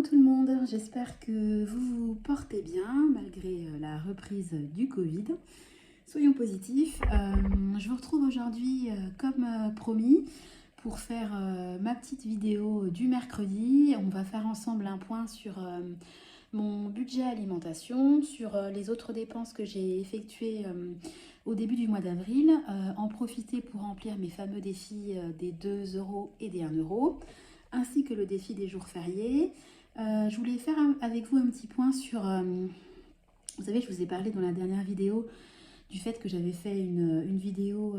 tout le monde, j'espère que vous vous portez bien malgré la reprise du Covid. Soyons positifs. Je vous retrouve aujourd'hui comme promis pour faire ma petite vidéo du mercredi. On va faire ensemble un point sur mon budget alimentation, sur les autres dépenses que j'ai effectuées au début du mois d'avril, en profiter pour remplir mes fameux défis des 2 euros et des 1 euro, ainsi que le défi des jours fériés. Je voulais faire avec vous un petit point sur... vous savez, je vous ai parlé dans la dernière vidéo du fait que j'avais fait une vidéo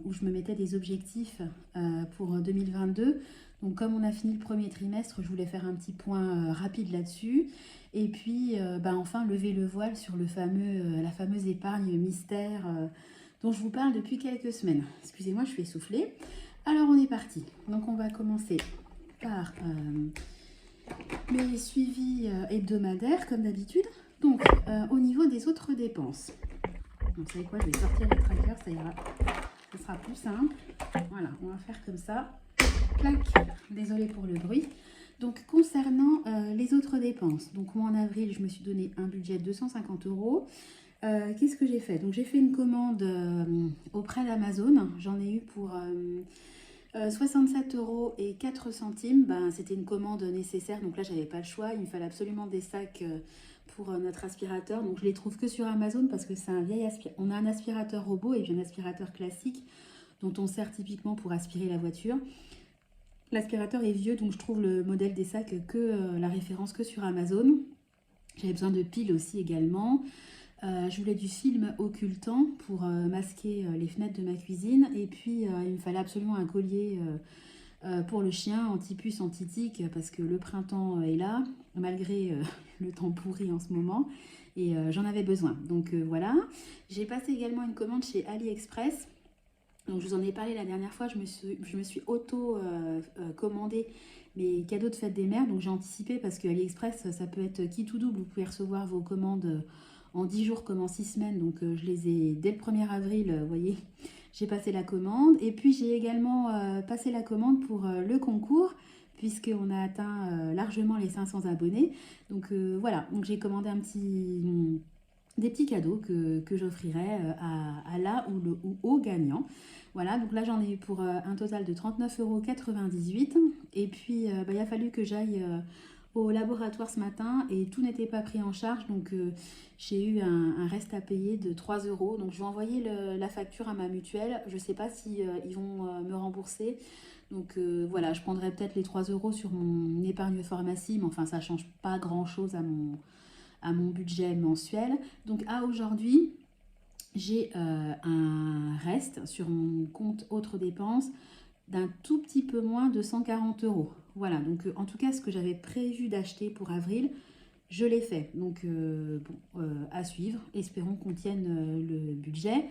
où je me mettais des objectifs pour 2022. Donc comme on a fini le premier trimestre, je voulais faire un petit point rapide là-dessus. Et puis enfin lever le voile sur la fameuse épargne mystère dont je vous parle depuis quelques semaines. Excusez-moi, je suis essoufflée. Alors on est parti. Donc on va commencer par mes suivis hebdomadaires comme d'habitude. Donc au niveau des autres dépenses. Donc, vous savez quoi, je vais sortir le tracker, ça ira. Ce sera plus simple. Voilà, on va faire comme ça. Clac. Désolée pour le bruit. Donc, concernant les autres dépenses. Donc, moi, en avril, je me suis donné un budget de 250 euros. Qu'est-ce que j'ai fait? Donc, j'ai fait une commande auprès d'Amazon. J'en ai eu pour 67 euros et 4 centimes. C'était une commande nécessaire. Donc là, j'avais pas le choix. Il me fallait absolument des sacs pour notre aspirateur. Donc je les trouve que sur Amazon parce que c'est un vieil aspirateur. On a un aspirateur robot et puis un aspirateur classique dont on sert typiquement pour aspirer la voiture. L'aspirateur est vieux, donc je trouve le modèle des sacs la référence que sur Amazon. J'avais besoin de piles aussi également. Je voulais du film occultant pour masquer les fenêtres de ma cuisine. Et puis il me fallait absolument un collier pour le chien, anti-puce, anti-tique, parce que le printemps est là, malgré le temps pourri en ce moment, et j'en avais besoin. Donc voilà, j'ai passé également une commande chez AliExpress. Donc je vous en ai parlé la dernière fois, je me suis auto-commandé mes cadeaux de fête des mères, donc j'ai anticipé parce que AliExpress, ça peut être qui tout double, vous pouvez recevoir vos commandes en 10 jours comme en 6 semaines, donc je les ai dès le 1er avril, vous voyez, j'ai passé la commande. Et puis j'ai également passé la commande pour le concours, puisqu'on a atteint largement les 500 abonnés. Donc voilà, donc j'ai commandé des petits cadeaux que j'offrirai à la ou au gagnant. Voilà, donc là j'en ai eu pour un total de 39,98 €. Et puis il a fallu que j'aille au laboratoire ce matin et tout n'était pas pris en charge, donc j'ai eu un reste à payer de 3 euros. Donc je vais envoyer la facture à ma mutuelle. Je ne sais pas si ils vont me rembourser. Donc voilà, je prendrai peut-être les 3 euros sur mon épargne pharmacie, mais enfin ça ne change pas grand-chose à mon budget mensuel. Donc à aujourd'hui, j'ai un reste sur mon compte autres dépenses d'un tout petit peu moins de 140 euros. Voilà, donc en tout cas, ce que j'avais prévu d'acheter pour avril, je l'ai fait. Donc à suivre. Espérons qu'on tienne le budget,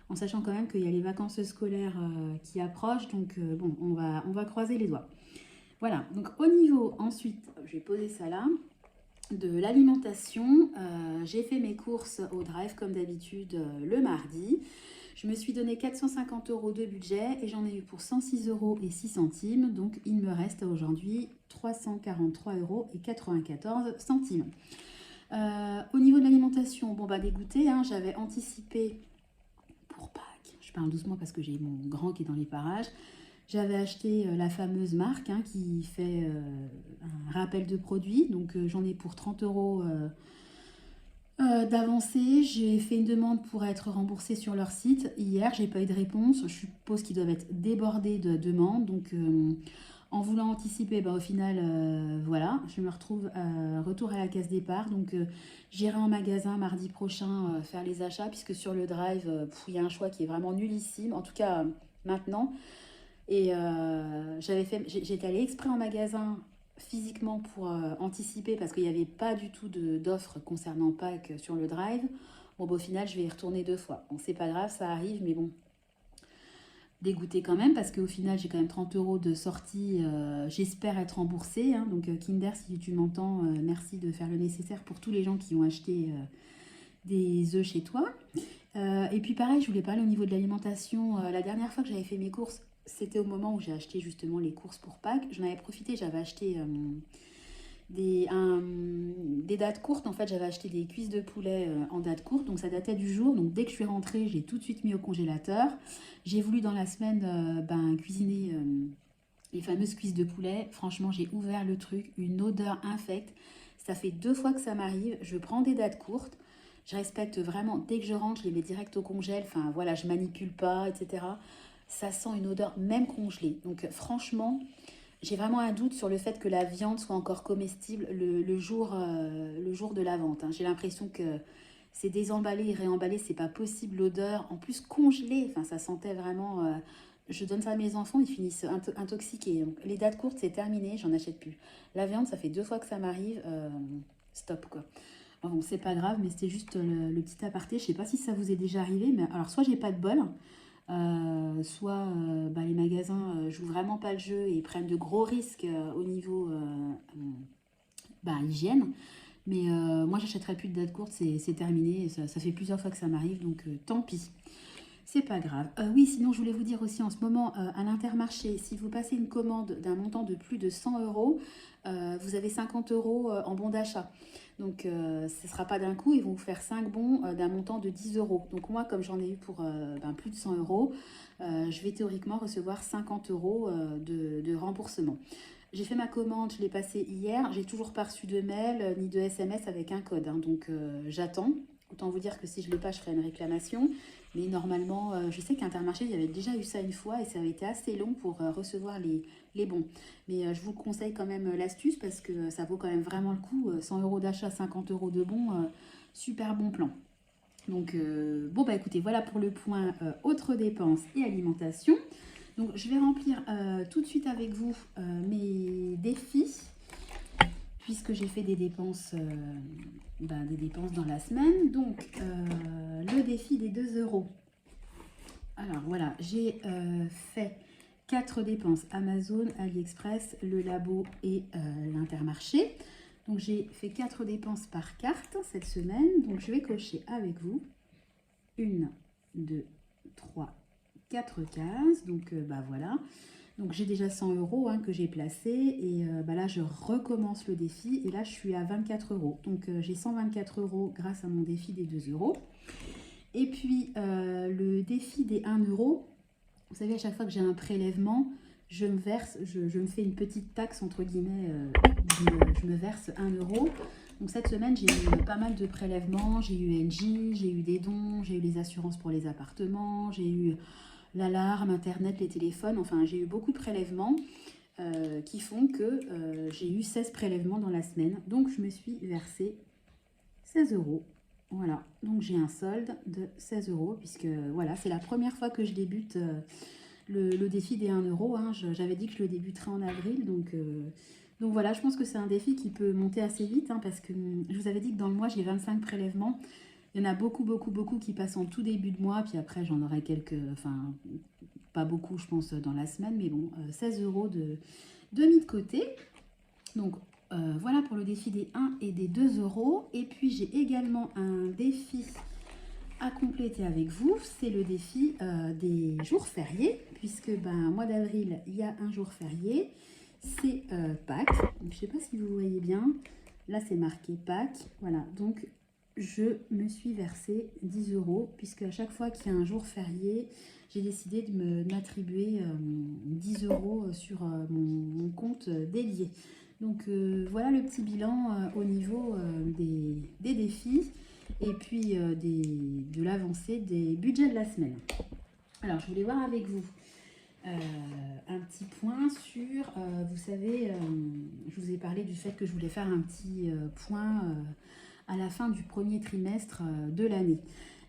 en sachant quand même qu'il y a les vacances scolaires qui approchent. Donc on va croiser les doigts. Voilà, donc au niveau, ensuite, je vais poser ça là, de l'alimentation. J'ai fait mes courses au drive comme d'habitude le mardi. Je me suis donné 450 euros de budget et j'en ai eu pour 106 euros et 6 centimes. Donc il me reste aujourd'hui 343 euros et 94 centimes. Au niveau de l'alimentation, des goûters, hein, j'avais anticipé pour Pâques. Je parle doucement parce que j'ai mon grand qui est dans les parages. J'avais acheté la fameuse marque qui fait un rappel de produits. Donc j'en ai pour 30 euros d'avancée. J'ai fait une demande pour être remboursée sur leur site. Hier, j'ai pas eu de réponse. Je suppose qu'ils doivent être débordés de demandes. Donc en voulant anticiper, au final, voilà, je me retrouve retour à la case départ. Donc j'irai en magasin mardi prochain faire les achats, puisque sur le drive, il y a un choix qui est vraiment nullissime. En tout cas, maintenant. Et j'étais allée exprès en magasin physiquement pour anticiper parce qu'il n'y avait pas du tout d'offres concernant Pâques sur le drive. Au final, je vais y retourner 2 fois. Bon, c'est pas grave, ça arrive, mais bon, dégoûté quand même parce qu'au final, j'ai quand même 30 euros de sortie. J'espère être remboursée. Hein. Donc, Kinder, si tu m'entends, merci de faire le nécessaire pour tous les gens qui ont acheté des œufs chez toi. Et puis, pareil, je voulais parler au niveau de l'alimentation. La dernière fois que j'avais fait mes courses, c'était au moment où j'ai acheté justement les courses pour Pâques. J'en avais profité, j'avais acheté des dates courtes. En fait, j'avais acheté des cuisses de poulet en date courte, donc ça datait du jour. Donc dès que je suis rentrée, j'ai tout de suite mis au congélateur. J'ai voulu dans la semaine cuisiner les fameuses cuisses de poulet. Franchement, j'ai ouvert le truc, une odeur infecte. Ça fait 2 fois que ça m'arrive. Je prends des dates courtes. Je respecte vraiment, dès que je rentre, je les mets direct au congèle. Enfin voilà, je manipule pas, etc. Ça sent une odeur même congelée. Donc franchement, j'ai vraiment un doute sur le fait que la viande soit encore comestible le jour de la vente, hein. J'ai l'impression que c'est désemballé et réemballé, c'est pas possible l'odeur. En plus congelé, enfin ça sentait vraiment. Je donne ça à mes enfants, ils finissent intoxiqués. Donc, les dates courtes, c'est terminé, j'en achète plus. La viande, ça fait 2 fois que ça m'arrive. Stop quoi. Alors, bon, c'est pas grave, mais c'était juste le petit aparté. Je sais pas si ça vous est déjà arrivé, mais alors soit j'ai pas de bol. Soit les magasins jouent vraiment pas le jeu et prennent de gros risques au niveau hygiène. Mais moi, j'achèterai plus de date courte, c'est terminé. Ça fait plusieurs fois que ça m'arrive, donc tant pis. C'est pas grave. Oui, sinon, je voulais vous dire aussi en ce moment, à l'Intermarché, si vous passez une commande d'un montant de plus de 100 euros, vous avez 50 euros en bon d'achat. Donc, ce ne sera pas d'un coup, ils vont vous faire 5 bons d'un montant de 10 euros. Donc, moi, comme j'en ai eu pour plus de 100 euros, je vais théoriquement recevoir 50 euros de remboursement. J'ai fait ma commande, je l'ai passée hier. J'ai toujours pas reçu de mail ni de SMS avec un code, hein. Donc, j'attends. Autant vous dire que si je ne l'ai pas, je ferai une réclamation. Mais normalement, je sais qu'Intermarché, il y avait déjà eu ça une fois et ça avait été assez long pour recevoir les bons. Mais je vous conseille quand même l'astuce parce que ça vaut quand même vraiment le coup. 100 euros d'achat, 50 euros de bons, super bon plan. Donc, écoutez, voilà pour le point autres dépenses et alimentation. Donc, je vais remplir tout de suite avec vous mes défis, puisque j'ai fait des dépenses dans la semaine. Donc, le défi des 2 euros. Alors, voilà, j'ai fait 4 dépenses. Amazon, AliExpress, le Labo et l'Intermarché. Donc, j'ai fait 4 dépenses par carte cette semaine. Donc, je vais cocher avec vous 1, 2, 3, 4 cases. Donc, voilà. Donc, j'ai déjà 100 euros que j'ai placé. Et là, je recommence le défi. Et là, je suis à 24 euros. Donc, j'ai 124 euros grâce à mon défi des 2 euros. Et puis, le défi des 1 euro. Vous savez, à chaque fois que j'ai un prélèvement, je me fais une petite taxe, entre guillemets. Je me verse 1 euro. Donc, cette semaine, j'ai eu pas mal de prélèvements. J'ai eu Engie, j'ai eu des dons, j'ai eu les assurances pour les appartements, j'ai eu l'alarme, Internet, les téléphones. Enfin, j'ai eu beaucoup de prélèvements qui font que j'ai eu 16 prélèvements dans la semaine. Donc, je me suis versé 16 euros. Voilà, donc j'ai un solde de 16 euros, puisque voilà, c'est la première fois que je débute le défi des 1 euro. J'avais dit que je le débuterais en avril, donc voilà, je pense que c'est un défi qui peut monter assez vite, parce que je vous avais dit que dans le mois, j'ai 25 prélèvements. Il y en a beaucoup qui passent en tout début de mois, puis après j'en aurai quelques, enfin pas beaucoup je pense dans la semaine, mais bon, 16 euros de mis de côté. Donc voilà pour le défi des 1 et des 2 euros. Et puis j'ai également un défi à compléter avec vous, c'est le défi des jours fériés, puisque mois d'avril, il y a un jour férié, c'est Pâques. Je ne sais pas si vous voyez bien, là c'est marqué Pâques, voilà, donc je me suis versé 10 euros, puisque à chaque fois qu'il y a un jour férié, j'ai décidé de m'attribuer 10 euros sur mon compte dédié. Donc voilà le petit bilan au niveau des défis et puis de l'avancée des budgets de la semaine. Alors je voulais voir avec vous un petit point sur, vous savez, je vous ai parlé du fait que je voulais faire un petit point à la fin du premier trimestre de l'année.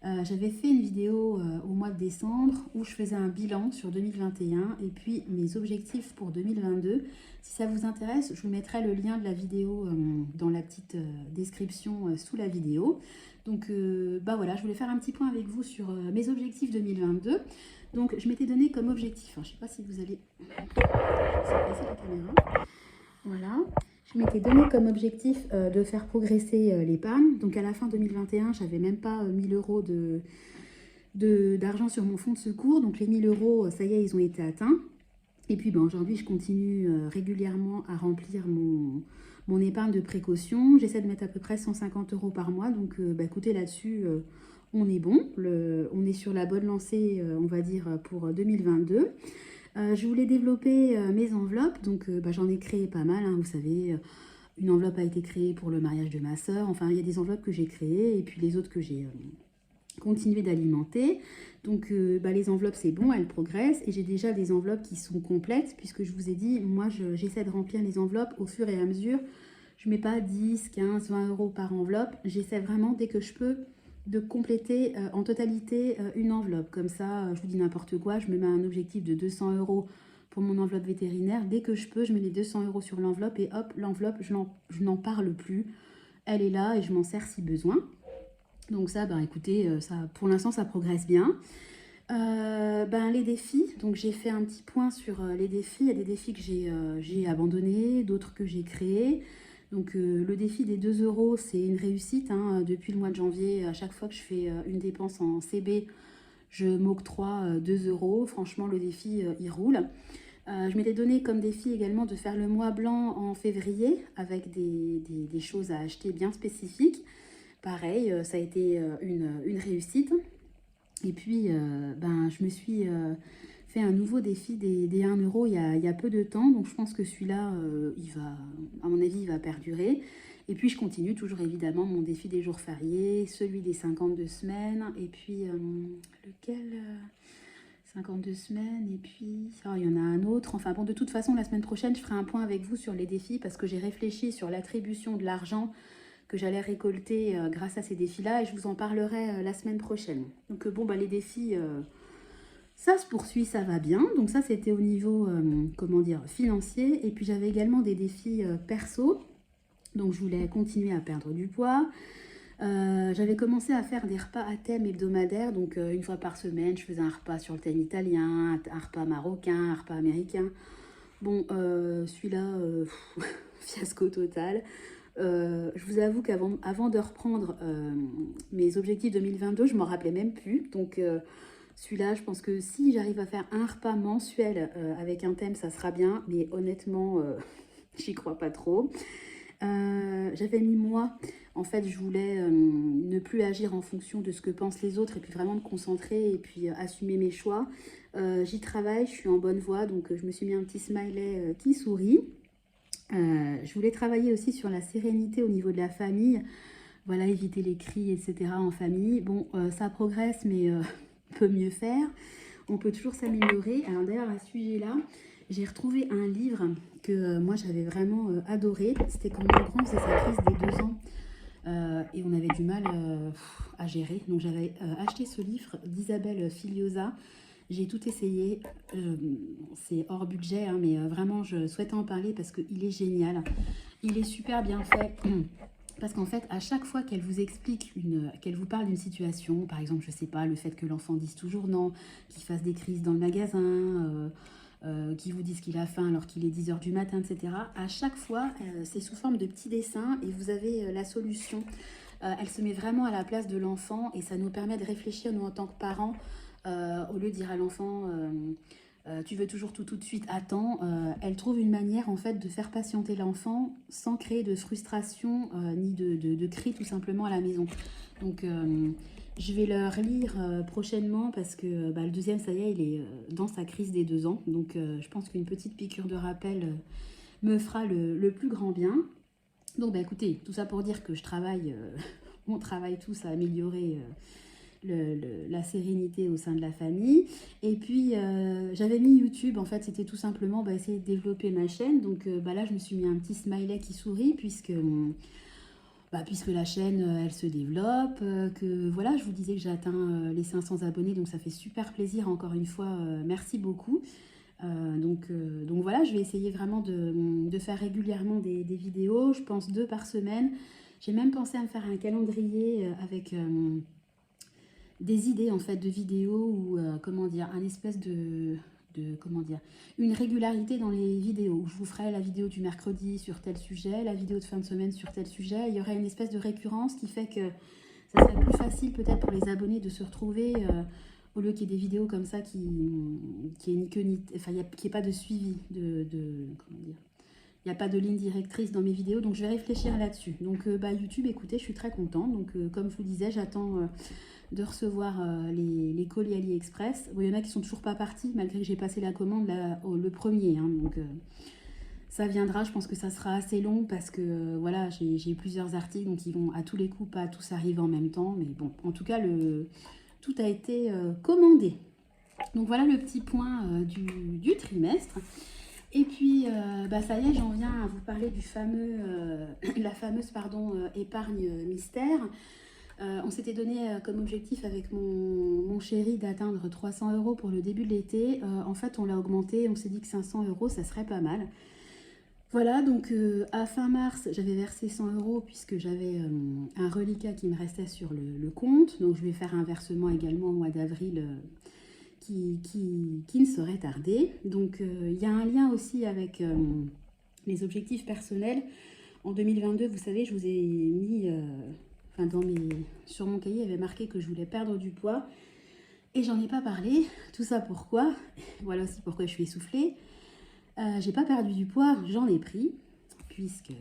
J'avais fait une vidéo au mois de décembre où je faisais un bilan sur 2021 et puis mes objectifs pour 2022. Si ça vous intéresse, je vous mettrai le lien de la vidéo dans la petite description sous la vidéo. Donc voilà, je voulais faire un petit point avec vous sur mes objectifs 2022. Donc je m'étais donné comme objectif, je ne sais pas si vous allez... passer la caméra. Voilà. Je m'étais donné comme objectif de faire progresser l'épargne. Donc à la fin 2021, j'avais même pas 1000 euros d'argent sur mon fonds de secours. Donc les 1000 euros, ça y est, ils ont été atteints. Et puis ben, aujourd'hui, je continue régulièrement à remplir mon épargne de précaution. J'essaie de mettre à peu près 150 € par mois. Donc bah, écoutez, là-dessus, on est bon. On est sur la bonne lancée, on va dire, pour 2022. Je voulais développer mes enveloppes. Donc bah, j'en ai créé pas mal, hein, vous savez. Une enveloppe a été créée pour le mariage de ma sœur. Enfin, il y a des enveloppes que j'ai créées et puis les autres que j'ai continué d'alimenter. Donc bah, les enveloppes, c'est bon, elles progressent. Et j'ai déjà des enveloppes qui sont complètes puisque je vous ai dit, moi, j'essaie de remplir les enveloppes au fur et à mesure. Je ne mets pas 10, 15, 20 € par enveloppe. J'essaie vraiment, dès que je peux, de compléter en totalité une enveloppe. Comme ça, je vous dis n'importe quoi, je me mets un objectif de 200 € pour mon enveloppe vétérinaire. Dès que je peux, je mets les 200 € sur l'enveloppe et hop, l'enveloppe, je n'en parle plus. Elle est là et je m'en sers si besoin. Donc ça, ben, écoutez, ça, pour l'instant, ça progresse bien. Ben, les défis, donc j'ai fait un petit point sur les défis. Il y a des défis que j'ai abandonnés, d'autres que j'ai créés. Donc le défi des 2 €, c'est une réussite, hein. Depuis le mois de janvier, à chaque fois que je fais une dépense en CB, je m'octroie 2 €. Franchement, le défi, il roule. Je m'étais donné comme défi également de faire le mois blanc en février avec des choses à acheter bien spécifiques. Pareil, ça a été une réussite. Et puis, ben, je me suis fait un nouveau défi des 1 € il y a peu de temps. Donc, je pense que celui-là, à mon avis, il va perdurer. Et puis, je continue toujours évidemment mon défi des jours fériés, celui des 52 semaines. Et puis, lequel 52 semaines. Et puis, oh, il y en a un autre. Enfin, bon, de toute façon, la semaine prochaine, je ferai un point avec vous sur les défis parce que j'ai réfléchi sur l'attribution de l'argent que j'allais récolter grâce à ces défis-là et je vous en parlerai la semaine prochaine. Donc bon, bah, les défis, ça se poursuit, ça va bien. Donc ça, c'était au niveau, comment dire, financier. Et puis j'avais également des défis perso. Donc je voulais continuer à perdre du poids. J'avais commencé à faire des repas à thème hebdomadaires. Donc une fois par semaine, je faisais un repas sur le thème italien, un repas marocain, un repas américain. Bon, celui-là, fiasco total. Je vous avoue qu'avant de reprendre mes objectifs 2022, je ne m'en rappelais même plus. Donc celui-là, je pense que si j'arrive à faire un repas mensuel avec un thème, ça sera bien. Mais honnêtement, j'y crois pas trop. J'avais mis moi, en fait, je voulais ne plus agir en fonction de ce que pensent les autres et puis vraiment me concentrer et puis assumer mes choix. J'y travaille, je suis en bonne voie, donc je me suis mis un petit smiley qui sourit. Je voulais travailler aussi sur la sérénité au niveau de la famille, voilà, éviter les cris, etc. en famille. Bon, ça progresse, mais on peut mieux faire. On peut toujours s'améliorer. Alors d'ailleurs, à ce sujet-là, j'ai retrouvé un livre que moi j'avais vraiment adoré. C'était quand mon grand faisait sa crise des 2 ans et on avait du mal à gérer. Donc j'avais acheté ce livre d'Isabelle Filiosa. J'ai tout essayé, c'est hors budget, hein, mais vraiment je souhaitais en parler parce qu'il est génial. Il est super bien fait. Parce qu'en fait, à chaque fois qu'elle vous explique, qu'elle vous parle d'une situation, par exemple, je sais pas, le fait que l'enfant dise toujours non, qu'il fasse des crises dans le magasin, qu'il vous dise qu'il a faim alors qu'il est 10 h du matin, etc. À chaque fois, c'est sous forme de petits dessins et vous avez la solution. Elle se met vraiment à la place de l'enfant et ça nous permet de réfléchir, nous, en tant que parents, au lieu de dire à l'enfant tu veux toujours tout de suite, attends. Elle trouve une manière en fait de faire patienter l'enfant sans créer de frustration ni de cris tout simplement à la maison. Donc je vais le relire prochainement parce que le deuxième, ça y est, il est dans sa crise des 2 ans. Donc je pense qu'une petite piqûre de rappel me fera le plus grand bien. Donc écoutez, tout ça pour dire que je travaille, on travaille tous à améliorer la sérénité au sein de la famille. Et puis j'avais mis YouTube, en fait c'était tout simplement essayer de développer ma chaîne. Donc là je me suis mis un petit smiley qui sourit puisque la chaîne elle se développe, que voilà, je vous disais que j'ai atteint les 500 abonnés, donc ça fait super plaisir encore une fois, merci beaucoup. Donc voilà, je vais essayer vraiment de faire régulièrement des vidéos, je pense 2 par semaine. J'ai même pensé à me faire un calendrier avec des idées en fait de vidéos ou comment dire, un espèce comment dire, une régularité dans les vidéos. Je vous ferai la vidéo du mercredi sur tel sujet, la vidéo de fin de semaine sur tel sujet. Il y aurait une espèce de récurrence qui fait que ça serait plus facile peut-être pour les abonnés de se retrouver au lieu qu'il y ait des vidéos comme ça qui est ni queue ni... Enfin, qu'il n'y ait pas de suivi, comment dire, il n'y a pas de ligne directrice dans mes vidéos, donc je vais réfléchir là-dessus. Donc YouTube, écoutez, je suis très contente. Donc comme je vous disais, j'attends de recevoir les colis AliExpress. Bon, il y en a qui sont toujours pas partis, malgré que j'ai passé la commande le premier. Hein, donc ça viendra, je pense que ça sera assez long parce que voilà, j'ai plusieurs articles, donc ils vont à tous les coups, pas tous arriver en même temps. Mais bon, en tout cas, tout a été commandé. Donc voilà le petit point du trimestre. Et puis, ça y est, j'en viens à vous parler du la fameuse épargne mystère. On s'était donné comme objectif avec mon chéri d'atteindre 300 € pour le début de l'été. En fait, on l'a augmenté, on s'est dit que 500 € ça serait pas mal. Voilà, donc à fin mars, j'avais versé 100 € puisque j'avais un reliquat qui me restait sur le compte. Donc je vais faire un versement également au mois d'avril qui ne saurait tarder. Donc il y a un lien aussi avec les objectifs personnels. En 2022, vous savez, je vous ai mis, sur mon cahier, il y avait marqué que je voulais perdre du poids. Et j'en ai pas parlé. Tout ça pourquoi? Voilà aussi pourquoi je suis essoufflée. J'ai pas perdu du poids, j'en ai pris. Puisque,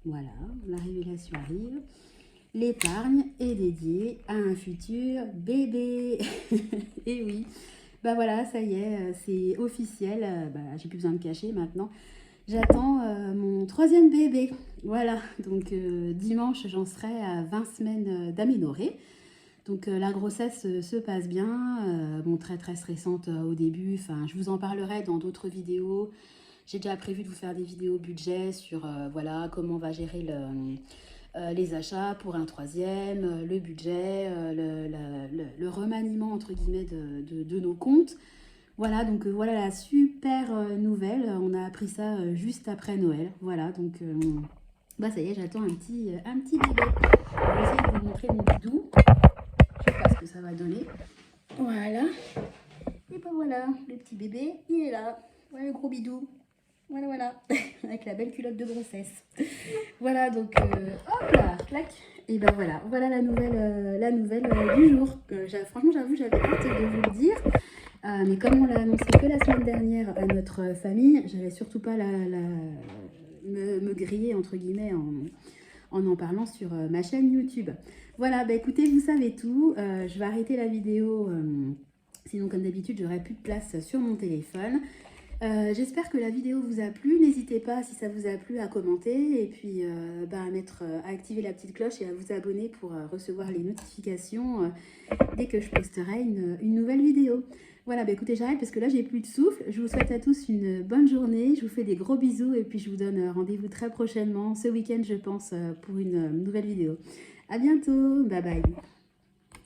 voilà, la révélation arrive. L'épargne est dédiée à un futur bébé. Et oui. Bah voilà, ça y est, c'est officiel. J'ai plus besoin de cacher maintenant. J'attends mon 3e bébé. Voilà, donc dimanche, j'en serai à 20 semaines d'aménorrhée. Donc la grossesse se passe bien. Bon, très très stressante au début. Enfin, je vous en parlerai dans d'autres vidéos. J'ai déjà prévu de vous faire des vidéos budget sur voilà, comment on va gérer les achats pour un 3e, le budget, le remaniement entre guillemets de nos comptes. Voilà, donc voilà la super nouvelle. On a appris ça juste après Noël. Voilà, donc ça y est, j'attends un petit bébé. Je vais essayer de vous montrer mon bidou. Je sais pas ce que ça va donner. Voilà. Et ben voilà, le petit bébé, il est là. Voilà le gros bidou. Voilà, voilà, avec la belle culotte de grossesse. Voilà, donc, hop là, clac. Et ben voilà, voilà la nouvelle du jour. Franchement, j'avoue, j'avais hâte de vous le dire. Mais comme on l'a annoncé que la semaine dernière à notre famille, j'avais surtout pas me griller, entre guillemets, en parlant sur ma chaîne YouTube. Voilà, écoutez, vous savez tout. Je vais arrêter la vidéo. Sinon, comme d'habitude, j'aurai plus de place sur mon téléphone. J'espère que la vidéo vous a plu. N'hésitez pas, si ça vous a plu, à commenter et puis à activer la petite cloche et à vous abonner pour recevoir les notifications dès que je posterai une nouvelle vidéo. Voilà, écoutez, j'arrête parce que là, j'ai plus de souffle. Je vous souhaite à tous une bonne journée. Je vous fais des gros bisous et puis je vous donne rendez-vous très prochainement, ce week-end, je pense, pour une nouvelle vidéo. À bientôt. Bye bye.